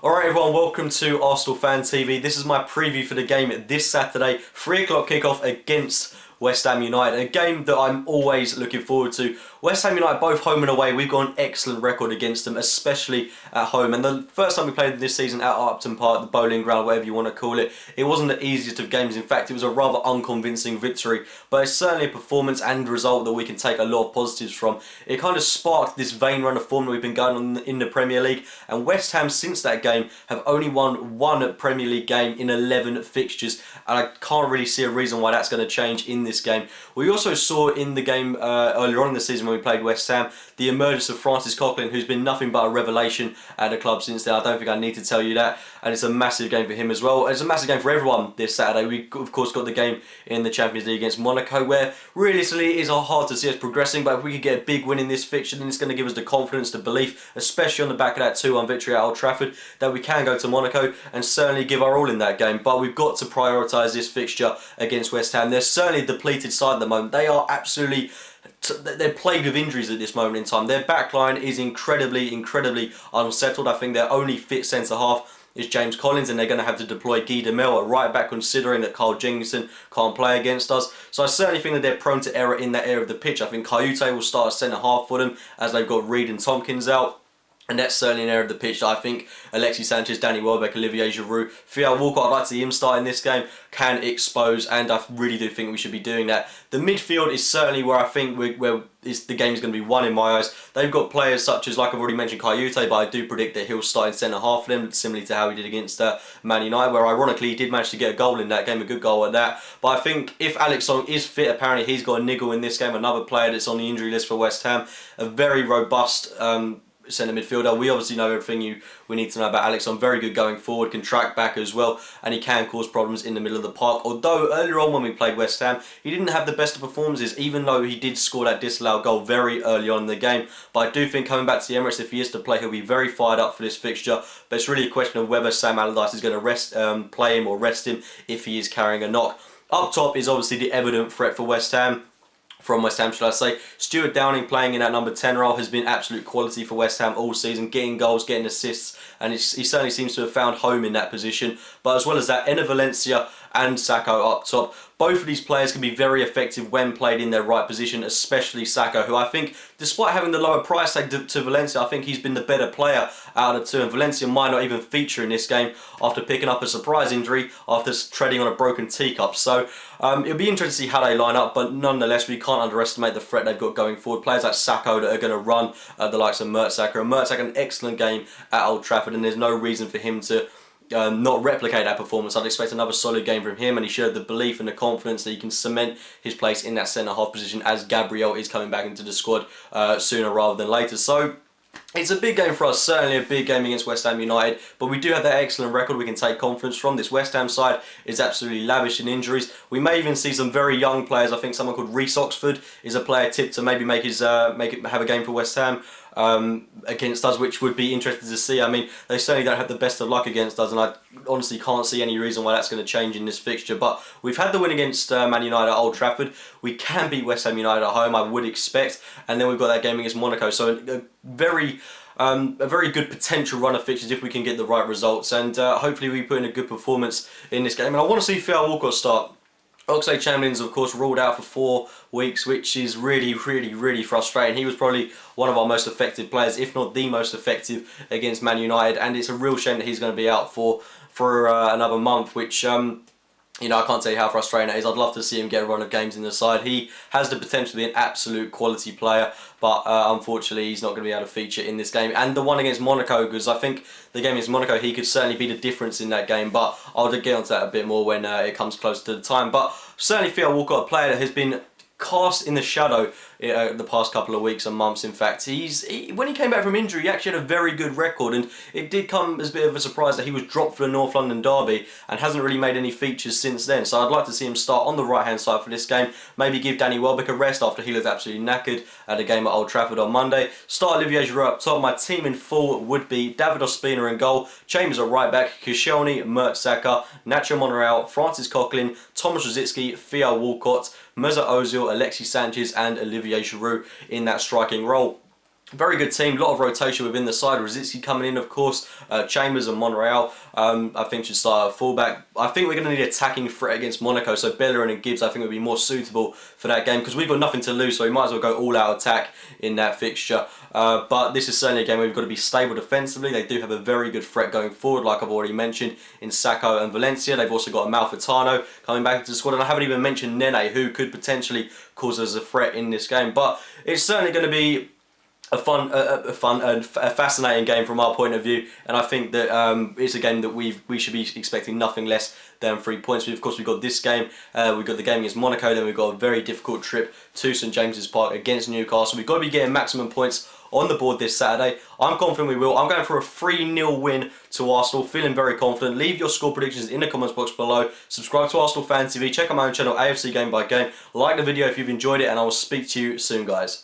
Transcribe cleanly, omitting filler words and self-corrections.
Alright everyone, welcome to Arsenal Fan TV. This is my preview for the game this Saturday, 3 o'clock kickoff against West Ham United. A game that I'm always looking forward to. West Ham United, both home and away, we've got an excellent record against them, especially at home. And the first time we played this season at Upton Park, the Bowling Ground, whatever you want to call it, it wasn't the easiest of games. In fact, it was a rather unconvincing victory. But it's certainly a performance and result that we can take a lot of positives from. It kind of sparked this vain run of form that we've been going on in the Premier League. And West Ham, since that game, have only won one Premier League game in 11 fixtures. And I can't really see a reason why that's going to change in this game. We also saw in the game earlier on in the season when we played West Ham, the emergence of Francis Coquelin, who's been nothing but a revelation at the club since then. I don't think I need to tell you that. And it's a massive game for him as well. It's a massive game for everyone this Saturday. We, of course, got the game in the Champions League against Monaco, where realistically it is hard to see us progressing. But if we could get a big win in this fixture, then it's going to give us the confidence, the belief, especially on the back of that 2-1 victory at Old Trafford, that we can go to Monaco and certainly give our all in that game. But we've got to prioritise this fixture against West Ham. They're certainly a depleted side at the moment. They are absolutely... they're plagued with injuries at this moment in time. Their backline is incredibly unsettled. I think their only fit centre-half is James Collins, and they're going to have to deploy Guy Demel at right back, considering that Carl Jenkinson can't play against us. So I certainly think that they're prone to error in that area of the pitch. I think Kayute will start as centre-half for them, as they've got Reed and Tompkins out. And that's certainly an area of the pitch that I think Alexis Sanchez, Danny Welbeck, Olivier Giroud, Theo Walcott, I'd like to see him start in this game, can expose, and I really do think we should be doing that. The midfield is certainly where I think the game is going to be won in my eyes. They've got players such as, like I've already mentioned, Kayute, but I do predict that he'll start in centre-half for them, similarly to how he did against Man United, where ironically he did manage to get a goal in that game, a good goal at that. But I think if Alex Song is fit, apparently he's got a niggle in this game, another player that's on the injury list for West Ham, a very robust centre midfielder. We obviously know everything we need to know about Alex. Very good going forward, can track back as well, and he can cause problems in the middle of the park. Although earlier on when we played West Ham, he didn't have the best of performances, even though he did score that disallowed goal very early on in the game. But I do think coming back to the Emirates, if he is to play, he'll be very fired up for this fixture. But it's really a question of whether Sam Allardyce is going to play him or rest him if he is carrying a knock. Up top is obviously the evident threat for West Ham. From West Ham, should I say. Stuart Downing playing in that number 10 role has been absolute quality for West Ham all season, getting goals, getting assists, and he certainly seems to have found home in that position. But as well as that, Enner Valencia and Sakho up top. Both of these players can be very effective when played in their right position, especially Sakho, who I think, despite having the lower price tag to Valencia, I think he's been the better player out of the two, and Valencia might not even feature in this game after picking up a surprise injury after treading on a broken teacup. So it'll be interesting to see how they line up, but nonetheless, we can't underestimate the threat they've got going forward. Players like Sakho that are going to run the likes of Mertesacker. And Mertesacker, an excellent game at Old Trafford, and there's no reason for him to not replicate that performance. I'd expect another solid game from him, and he showed the belief and the confidence that he can cement his place in that centre-half position as Gabriel is coming back into the squad sooner rather than later. So it's a big game for us, certainly a big game against West Ham United, but we do have that excellent record we can take confidence from. This West Ham side is absolutely lavish in injuries. We may even see some very young players. I think someone called Reece Oxford is a player tipped to maybe have a game for West Ham against us, which would be interesting to see. I mean, they certainly don't have the best of luck against us, and I honestly can't see any reason why that's going to change in this fixture. But we've had the win against Man United at Old Trafford. We can beat West Ham United at home, I would expect, and then we've got that game against Monaco. So a very good potential run of fixtures if we can get the right results, and hopefully we put in a good performance in this game. And I want to see Theo Walcott start. Oxlade-Chamberlain's of course ruled out for 4 weeks, which is really frustrating. He was probably one of our most effective players, if not the most effective, against Man United, and it's a real shame that he's going to be out for another month, which you know, I can't tell you how frustrating that is. I'd love to see him get a run of games in the side. He has the potential to be an absolute quality player, but unfortunately he's not going to be able to feature in this game. And the one against Monaco, because I think the game against Monaco, he could certainly be the difference in that game, but I'll get onto that a bit more when it comes closer to the time. But certainly Theo Walcott, a player that has been cast in the shadow the past couple of weeks and months. In fact, when he came back from injury, he actually had a very good record, and it did come as a bit of a surprise that he was dropped for the North London derby and hasn't really made any features since then. So I'd like to see him start on the right hand side for this game, maybe give Danny Welbeck a rest after he looked absolutely knackered at a game at Old Trafford on Monday. Start Olivier Giroud up top. My team in full would be David Ospina in goal, Chambers at right back, Koscielny, Mertesacker, Nacho Monreal, Francis Coquelin, Thomas Rosicky, Theo Walcott, Mesut Ozil, Alexis Sanchez and Olivier Giroud in that striking role. Very good team, a lot of rotation within the side. Rosicky coming in, of course. Chambers and Monreal, I think, should start at fullback. I think we're going to need attacking threat against Monaco, so Bellerin and Gibbs, I think, would be more suitable for that game because we've got nothing to lose, so we might as well go all-out attack in that fixture. But this is certainly a game where we've got to be stable defensively. They do have a very good threat going forward, like I've already mentioned, in Sacco and Valencia. They've also got a Malfitano coming back into the squad, and I haven't even mentioned Nene, who could potentially cause us a threat in this game. But it's certainly going to be a fun and fascinating game from our point of view, and I think that it's a game that we should be expecting nothing less than 3 points. Of course, we've got this game, we've got the game against Monaco, then we've got a very difficult trip to St James's Park against Newcastle. We've got to be getting maximum points on the board this Saturday. I'm confident we will. I'm going for a 3-0 win to Arsenal, feeling very confident. Leave your score predictions in the comments box below. Subscribe to Arsenal Fan TV, check out my own channel, AFC Game by Game. Like the video if you've enjoyed it, and I will speak to you soon, guys.